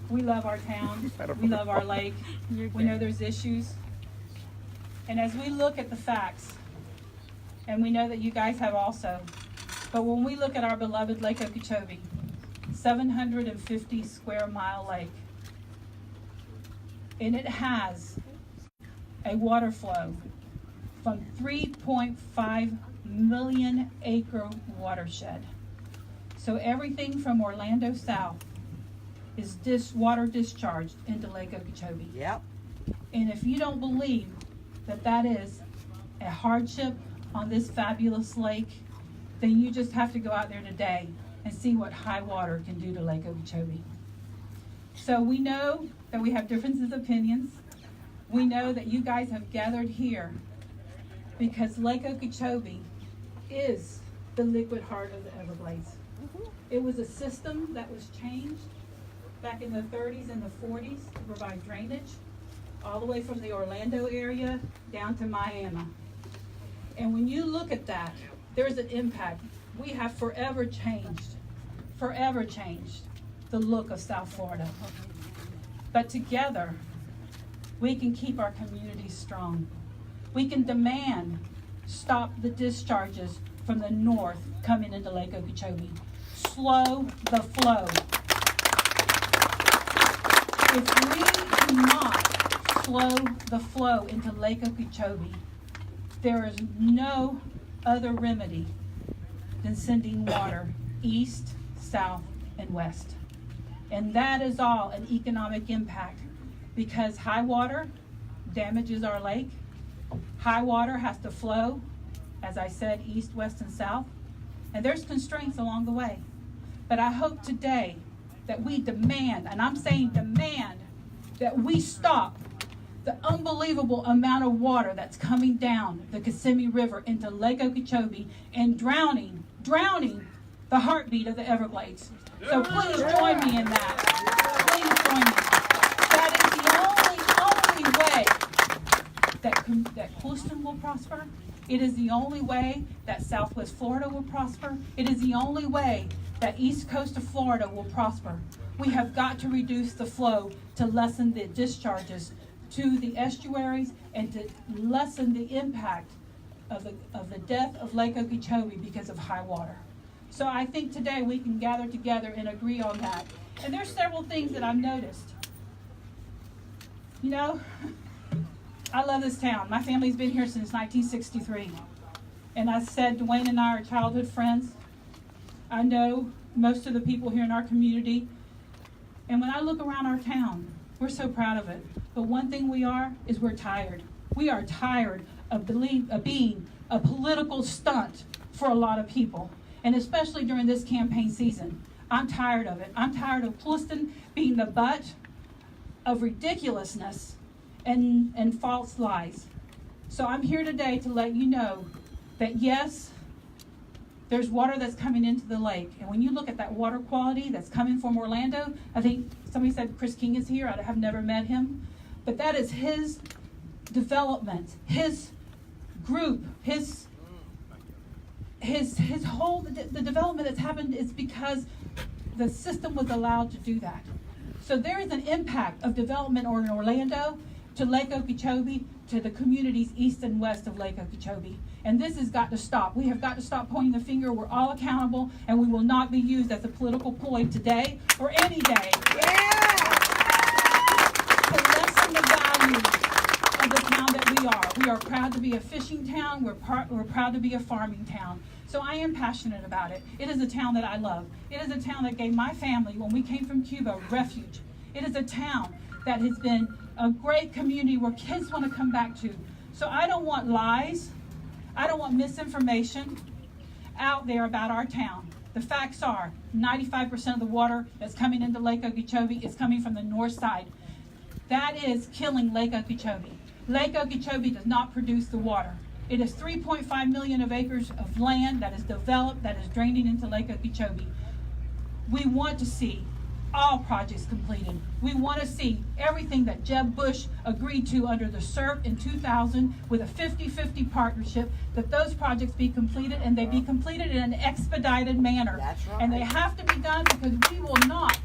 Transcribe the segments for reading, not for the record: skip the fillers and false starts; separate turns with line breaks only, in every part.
We love our town. We love our lake. We know there's issues. And as we look at the facts, and we know that you guys have also, but when we look at our beloved Lake Okeechobee, 750 square mile lake, and it has a water flow from 3.5 million acre watershed. So everything from Orlando south is water discharged into Lake Okeechobee.
Yep.
And if you don't believe that that is a hardship on this fabulous lake, then you just have to go out there today and see what high water can do to Lake Okeechobee. So we know that we have differences of opinions. We know that you guys have gathered here because Lake Okeechobee is the liquid heart of the Everglades. It was a system that was changed back in the 30s and the 40s to provide drainage all the way from the Orlando area down to Miami. And when you look at that, there's an impact. We have forever changed the look of South Florida. But together, we can keep our communities strong. We can demand stop the discharges from the north coming into Lake Okeechobee. Slow the flow. If we do not slow the flow into Lake Okeechobee, there is no other remedy than sending water east, south, and west. And that is all an economic impact because high water damages our lake. High water has to flow, as I said, east, west, and south. And there's constraints along the way. But I hope today that we demand, and I'm saying demand, that we stop the unbelievable amount of water that's coming down the Kissimmee River into Lake Okeechobee and drowning the heartbeat of the Everglades. So please join me in that. Please join me. That is the only way that Clueston will prosper. It is the only way that Southwest Florida will prosper. It is the only way that East Coast of Florida will prosper. We have got to reduce the flow to lessen the discharges to the estuaries and to lessen the impact of the death of Lake Okeechobee because of high water. So I think today we can gather together and agree on that. And there's several things that I've noticed. You know, I love this town. My family's been here since 1963. And I said, Dwayne and I are childhood friends. I know most of the people here in our community. And when I look around our town, we're so proud of it. But one thing we are is we're tired. We are tired of being a political stunt for a lot of people. And especially during this campaign season. I'm tired of it. I'm tired of Clueston being the butt of ridiculousness and false lies. So I'm here today to let you know that yes, there's water that's coming into the lake. And when you look at that water quality that's coming from Orlando, I think somebody said Chris King is here. I have never met him. But that is his development, his group, his whole, the development that's happened is because the system was allowed to do that. So there is an impact of development in Orlando to Lake Okeechobee, to the communities east and west of Lake Okeechobee. And this has got to stop. We have got to stop pointing the finger. We're all accountable, and we will not be used as a political ploy today or any day. Yeah. To lessen the value of the town that we are. We are proud to be a fishing town. We're proud to be a farming town. So I am passionate about it. It is a town that I love. It is a town that gave my family, when we came from Cuba, refuge. It is a town that has been a great community where kids want to come back to. So I don't want lies. I don't want misinformation out there about our town. The facts are 95% of the water that's coming into Lake Okeechobee is coming from the north side. That is killing Lake Okeechobee. Lake Okeechobee does not produce the water. It is 3.5 million of acres of land that is developed, that is draining into Lake Okeechobee. We want to see all projects completed. We want to see everything that Jeb Bush agreed to under the CERP in 2000 with a 50-50 partnership, that those projects be completed, and they be completed in an expedited manner.
That's right.
And they have to be done because we will not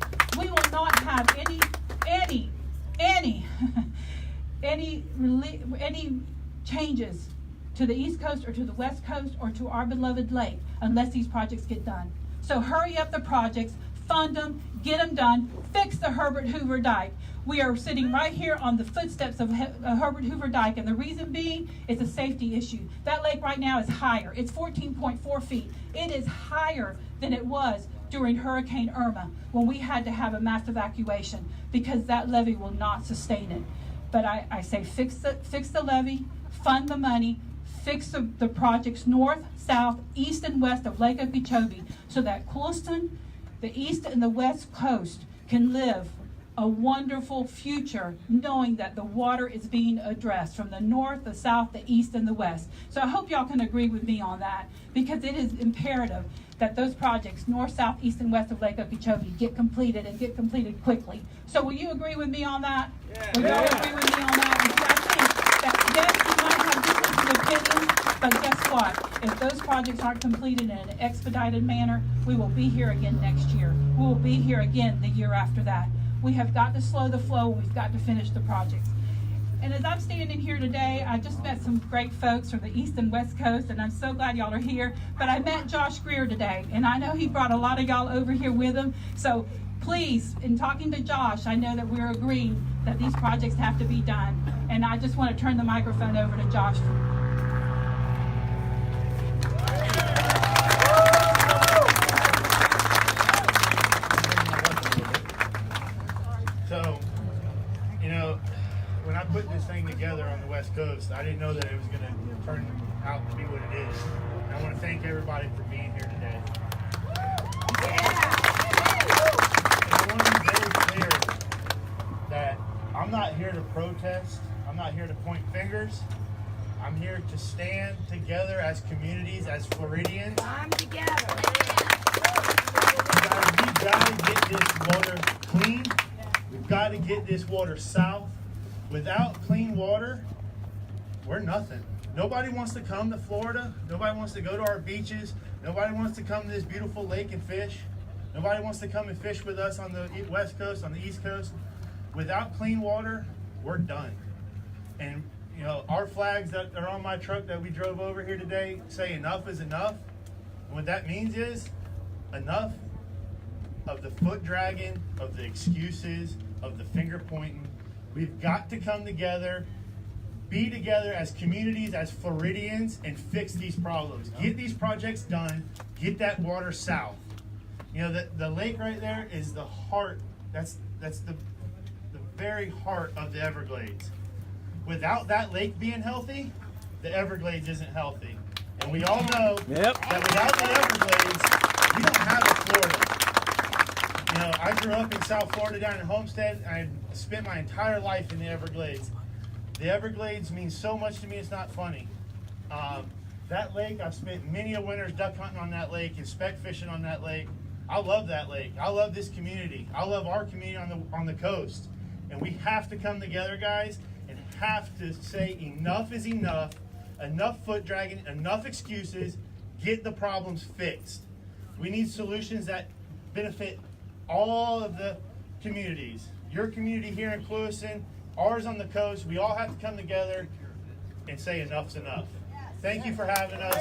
any changes to the East Coast or to the West Coast or to our beloved lake unless these projects get done. So hurry up the projects, fund them, get them done, fix the Herbert Hoover Dike. We are sitting right here on the footsteps of Herbert Hoover Dike, and the reason being is a safety issue. That lake right now is higher. It's 14.4 feet. It is higher than it was during Hurricane Irma when we had to have a mass evacuation because that levee will not sustain it. But I say fix the levee, fund the money, fix the projects north, south, east, and west of Lake Okeechobee so that Clueston, the east and the west coast can live a wonderful future knowing that the water is being addressed from the north, the south, the east, and the west. So I hope y'all can agree with me on that because it is imperative that those projects north, south, east, and west of Lake Okeechobee get completed and get completed quickly. So will you agree with me on that?
Yeah.
Will y'all agree with me on that? Because I think that yes, we might have differences of opinions, but guess what? If those projects aren't completed in an expedited manner, we will be here again next year. We will be here again the year after that. We have got to slow the flow. We've got to finish the projects. And as I'm standing here today, I just met some great folks from the East and West Coast, and I'm so glad y'all are here. But I met Josh Greer today, and I know he brought a lot of y'all over here with him. So please, in talking to Josh, I know that we're agreeing that these projects have to be done. And I just want to turn the microphone over to Josh.
So, you know, when I put this thing together on the West Coast, I didn't know that it was going to turn out to be what it is. And I want to thank everybody for being here today. And I want to be very clear that I'm not here to protest. I'm not here to point fingers. I'm here to stand together as communities, as Floridians.
I'm together.
Guys, we've got to get this water clean. We've got to get this water south. Without clean water, we're nothing. Nobody wants to come to Florida. Nobody wants to go to our beaches. Nobody wants to come to this beautiful lake and fish. Nobody wants to come and fish with us on the West Coast, on the East Coast. Without clean water, we're done. And you know, our flags that are on my truck that we drove over here today say enough is enough. And what that means is enough of the foot dragging, of the excuses, of the finger pointing. We've got to come together, be together as communities, as Floridians, and fix these problems. Get these projects done, get that water south. You know, the lake right there is the heart, that's the very heart of the Everglades. Without that lake being healthy, the Everglades isn't healthy. And we all know that without the Everglades, we don't have a Florida. You know, I grew up in South Florida down in Homestead. I spent my entire life in the Everglades. The Everglades means so much to me, it's not funny. That lake, I've spent many a winters duck hunting on that lake and speck fishing on that lake. I love that lake. I love this community. I love our community on the coast. And we have to come together, guys, and have to say enough is enough, enough foot dragging, enough excuses, get the problems fixed. We need solutions that benefit all of the communities. Your community here in Clueston, ours on the coast, we all have to come together and say enough's enough. Thank you for having us.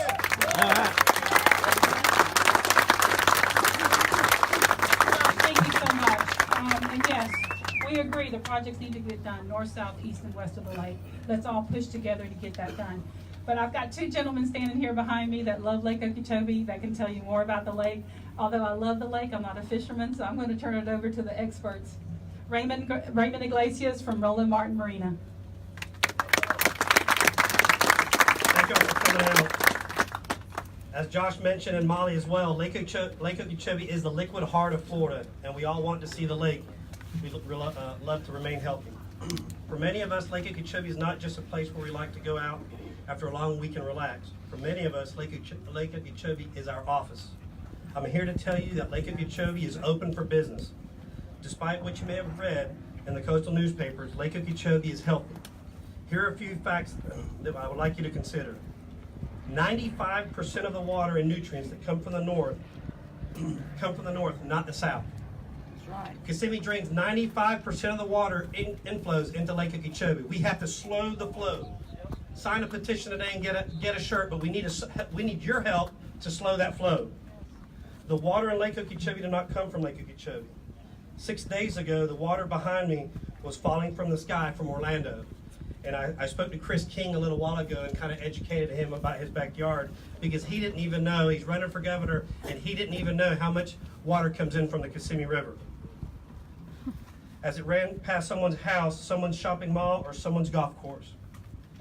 Thank you so much. And yes, we agree the projects need to get done, north, south, east, and west of the lake. Let's all push together to get that done. But I've got two gentlemen standing here behind me that love Lake Okeechobee that can tell you more about the lake. Although I love the lake, I'm not a fisherman, so I'm going to turn it over to the experts. Raymond Iglesias from Roland Martin Marina.
Thank y'all for coming out. As Josh mentioned, and Molly as well, Lake Okeechobee is the liquid heart of Florida, and we all want to see the lake. We love to remain healthy. For many of us, Lake Okeechobee is not just a place where we like to go out after a long week and relax. For many of us, Lake Okeechobee is our office. I'm here to tell you that Lake Okeechobee is open for business. Despite what you may have read in the coastal newspapers, Lake Okeechobee is healthy. Here are a few facts that I would like you to consider. 95% of the water and nutrients that come from the north, not the south.
That's right.
Kissimmee drains 95% of the water inflows into Lake Okeechobee. We have to slow the flow. sign a petition today and get a shirt, but we need your help to slow that flow. The water in Lake Okeechobee did not come from Lake Okeechobee. 6 days ago, the water behind me was falling from the sky from Orlando. And I spoke to Chris King a little while ago and kind of educated him about his backyard, because he didn't even know, he's running for governor, and he didn't even know how much water comes in from the Kissimmee River. As it ran past someone's house, someone's shopping mall, or someone's golf course.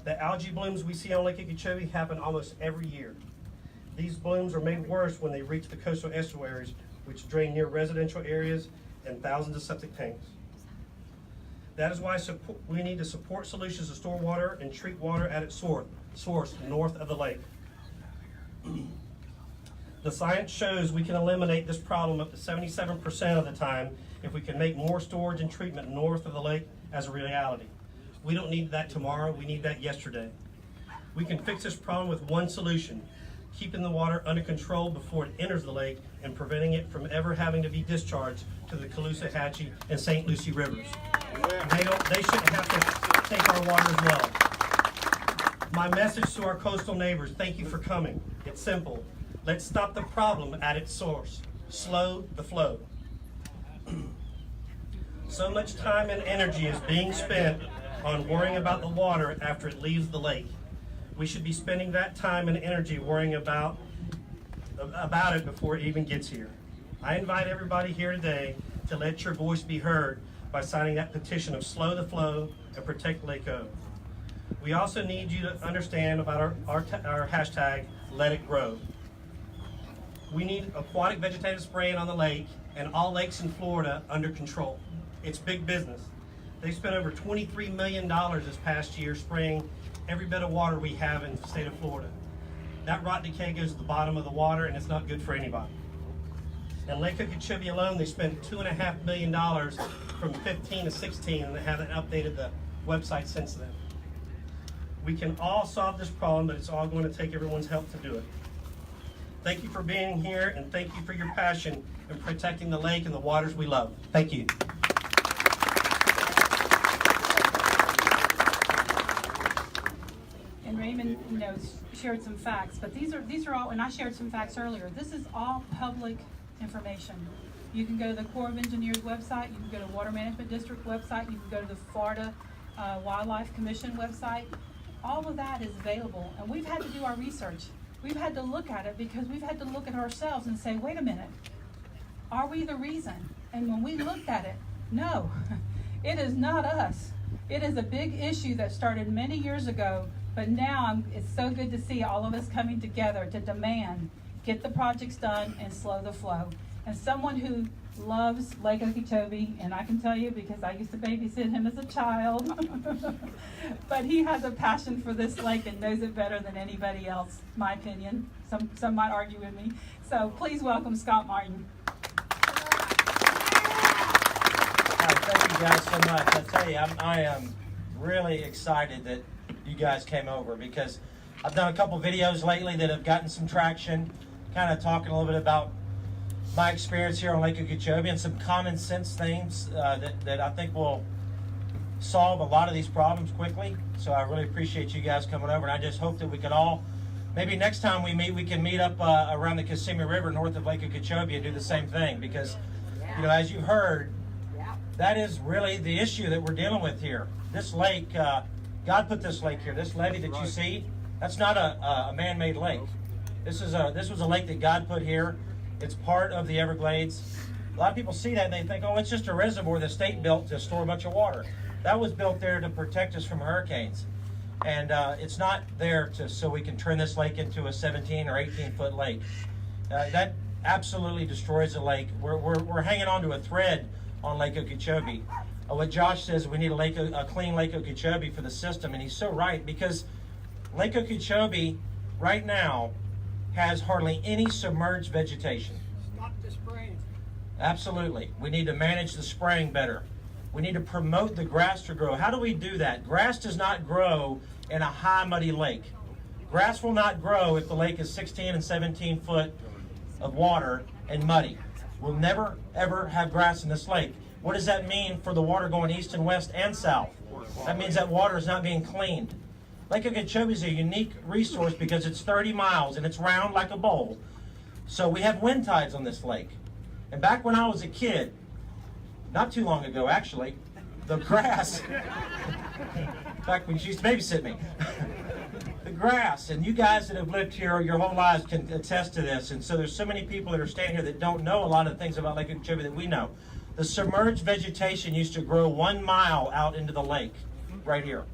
The algae blooms we see on Lake Okeechobee happen almost every year. These blooms are made worse when they reach the coastal estuaries, which drain near residential areas and thousands of septic tanks. That is why we need to support solutions to store water and treat water at its source north of the lake. The science shows we can eliminate this problem up to 77% of the time if we can make more storage and treatment north of the lake as a reality. We don't need that tomorrow, we need that yesterday. We can fix this problem with one solution: keeping the water under control before it enters the lake and preventing it from ever having to be discharged to the Caloosahatchee and St. Lucie rivers. They shouldn't have to take our water as well. My message to our coastal neighbors: thank you for coming. It's simple. Let's stop the problem at its source. Slow the flow. So much time and energy is being spent on worrying about the water after it leaves the lake. We should be spending that time and energy worrying about it before it even gets here. I invite everybody here today to let your voice be heard by signing that petition of Slow the Flow and Protect Lake O. We also need you to understand about our hashtag, Let It Grow. We need aquatic vegetative spraying on the lake and all lakes in Florida under control. It's big business. They spent over $23 million this past year spraying every bit of water we have in the state of Florida. That rot decay goes to the bottom of the water, and it's not good for anybody. In Lake Okeechobee alone, they spent $2.5 million from 15 to 16, and they haven't updated the website since then. We can all solve this problem, but it's all going to take everyone's help to do it. Thank you for being here, and thank you for your passion in protecting the lake and the waters we love. Thank you.
And Raymond, shared some facts, but these are all, and I shared some facts earlier. This is all public information. You can go to the Corps of Engineers website, you can go to Water Management District website, you can go to the Florida Wildlife Commission website. All of that is available, and we've had to do our research. We've had to look at it because we've had to look at ourselves and say, wait a minute, are we the reason? And when we looked at it, no, it is not us. It is a big issue that started many years ago, but now it's so good to see all of us coming together to demand, get the projects done and slow the flow. And someone who loves Lake Okeechobee, and I can tell you because I used to babysit him as a child, but he has a passion for this lake and knows it better than anybody else, my opinion. Some might argue with me. So please welcome Scott Martin.
Thank you guys so much. I tell you, I am really excited that you guys came over, because I've done a couple videos lately that have gotten some traction, kind of talking a little bit about my experience here on Lake Okeechobee and some common sense things that I think will solve a lot of these problems quickly. So I really appreciate you guys coming over, and I just hope that we could all, maybe next time we meet, we can meet up around the Kissimmee River north of Lake Okeechobee and do the same thing, because, as you've heard, that is really the issue that we're dealing with here. This lake, God put this lake here. This levee that you see, that's not a man-made lake. This was a lake that God put here. It's part of the Everglades. A lot of people see that and they think, oh, it's just a reservoir the state built to store a bunch of water. That was built there to protect us from hurricanes. And it's not there so we can turn this lake into a 17 or 18 foot lake. That absolutely destroys the lake. We're hanging on to a thread on Lake Okeechobee. What Josh says, we need a clean Lake Okeechobee for the system, and he's so right, because Lake Okeechobee right now has hardly any submerged vegetation.
Stop the spraying.
Absolutely. We need to manage the spraying better. We need to promote the grass to grow. How do we do that? Grass does not grow in a high, muddy lake. Grass will not grow if the lake is 16 and 17 foot of water and muddy. We'll never, ever have grass in this lake. What does that mean for the water going east and west and south? That means that water is not being cleaned. Lake Okeechobee is a unique resource because it's 30 miles and it's round like a bowl. So we have wind tides on this lake. And back when I was a kid, not too long ago actually, the grass, back when she used to babysit me, the grass, and you guys that have lived here your whole lives can attest to this, and so there's so many people that are standing here that don't know a lot of things about Lake Okeechobee that we know. The submerged vegetation used to grow 1 mile out into the lake, right here.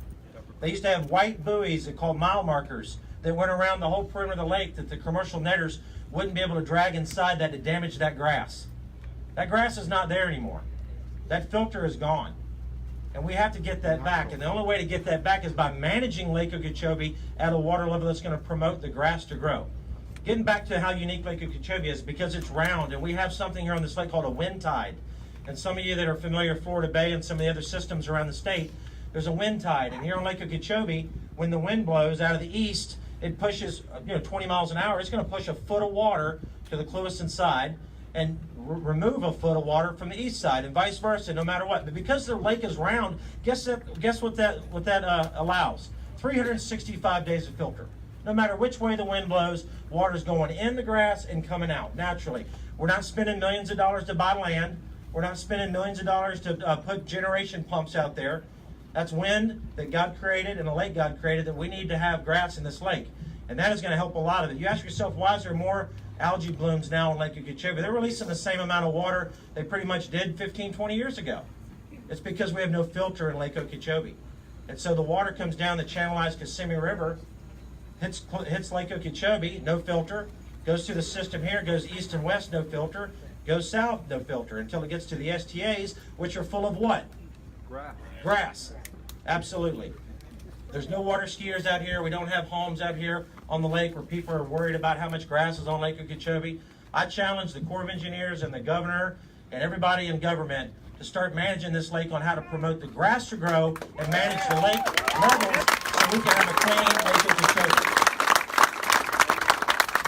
They used to have white buoys that called mile markers that went around the whole perimeter of the lake that the commercial netters wouldn't be able to drag inside that to damage that grass. That grass is not there anymore. That filter is gone. And we have to get that back. And the only way to get that back is by managing Lake Okeechobee at a water level that's going to promote the grass to grow. Getting back to how unique Lake Okeechobee is, because it's round, and we have something here on this lake called a wind tide. And some of you that are familiar with Florida Bay and some of the other systems around the state, there's a wind tide. And here on Lake Okeechobee, when the wind blows out of the east, it pushes 20 miles an hour. It's going to push a foot of water to the Clewiston side and remove a foot of water from the east side, and vice versa, no matter what. But because the lake is round, guess what that allows? 365 days of filter. No matter which way the wind blows, water's going in the grass and coming out naturally. We're not spending millions of dollars to buy land. We're not spending millions of dollars to put generation pumps out there. That's wind that God created and a lake God created, that we need to have grass in this lake. And that is going to help a lot of it. You ask yourself, why is there more algae blooms now in Lake Okeechobee? They're releasing the same amount of water they pretty much did 15, 20 years ago. It's because we have no filter in Lake Okeechobee. And so the water comes down the channelized Kissimmee River, hits Lake Okeechobee, no filter, goes through the system here, goes east and west, no filter, goes south, no filter, until it gets to the STAs, which are full of what? Grass. Absolutely. There's no water skiers out here. We don't have homes out here on the lake where people are worried about how much grass is on Lake Okeechobee. I challenge the Corps of Engineers and the governor and everybody in government to start managing this lake on how to promote the grass to grow and manage the lake levels so we can have a clean Lake Okeechobee.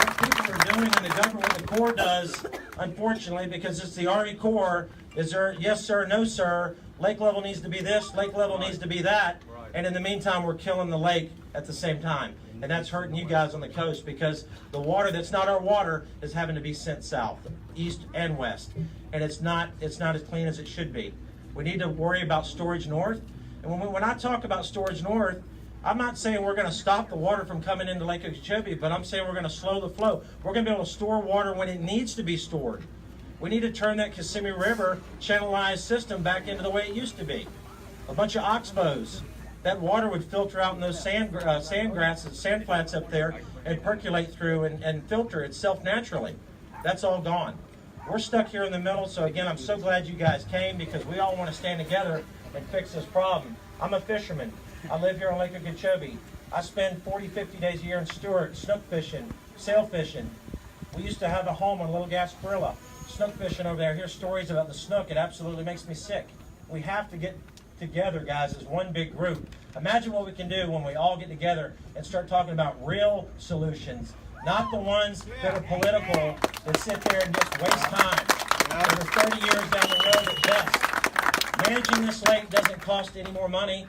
What people are doing in the government, what the Corps does, unfortunately, because it's the Army Corps, is there, yes sir, no sir, lake level needs to be this, lake level needs to be that, and in the meantime we're killing the lake at the same time. And that's hurting you guys on the coast, because the water that's not our water is having to be sent south, east and west. And it's not as clean as it should be. We need to worry about storage north. And when I talk about storage north, I'm not saying we're going to stop the water from coming into Lake Okeechobee, but I'm saying we're going to slow the flow. We're going to be able to store water when it needs to be stored. We need to turn that Kissimmee River channelized system back into the way it used to be. A bunch of oxbows. That water would filter out in those sand grasses, sand flats up there, and percolate through and filter itself naturally. That's all gone. We're stuck here in the middle, so again, I'm so glad you guys came, because we all want to stand together and fix this problem. I'm a fisherman. I live here on Lake Okeechobee. I spend 40, 50 days a year in Stewart, snook fishing, sail fishing. We used to have a home on Little Gasparilla, snook fishing over there. I hear stories about the snook. It absolutely makes me sick. We have to get together, guys, as one big group. Imagine what we can do when we all get together and start talking about real solutions, not the ones that are political, that sit there and just waste time. That are 30 years down the road at best. Managing this lake doesn't cost any more money,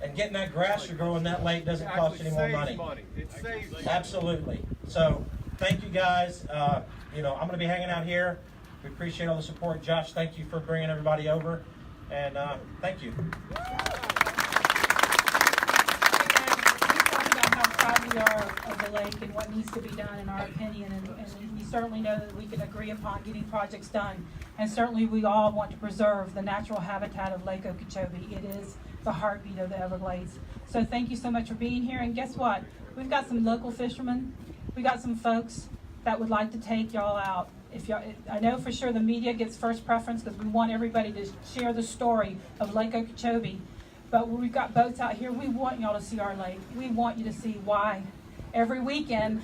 and getting that grass to grow in that lake doesn't cost any more money.
It saves money.
Absolutely. So thank you guys. I'm going to be hanging out here. We appreciate all the support. Josh, thank you for bringing everybody over. And thank you.
We talked about how proud we are of the lake and what needs to be done, in our opinion, and we certainly know that we can agree upon getting projects done. And certainly we all want to preserve the natural habitat of Lake Okeechobee. It is the heartbeat of the Everglades. So thank you so much for being here. And guess what? We've got some local fishermen. We got some folks that would like to take y'all out. I know for sure the media gets first preference, because we want everybody to share the story of Lake Okeechobee. But when we've got boats out here, we want y'all to see our lake. We want you to see why every weekend,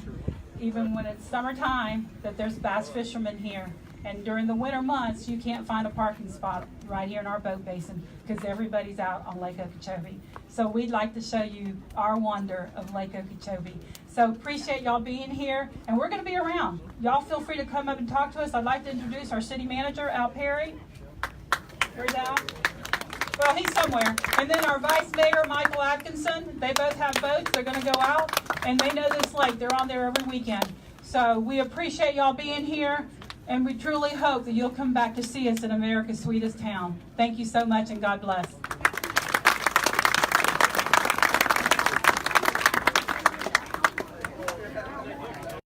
even when it's summertime, that there's bass fishermen here. And during the winter months, you can't find a parking spot right here in our boat basin, because everybody's out on Lake Okeechobee. So we'd like to show you our wonder of Lake Okeechobee. So appreciate y'all being here, and we're going to be around. Y'all feel free to come up and talk to us. I'd like to introduce our city manager, Al Perry. Where's Al? Well, he's somewhere. And then our Vice Mayor, Michael Atkinson, they both have boats. They're going to go out, and they know this lake. They're on there every weekend. So we appreciate y'all being here, and we truly hope that you'll come back to see us in America's sweetest town. Thank you so much, and God bless.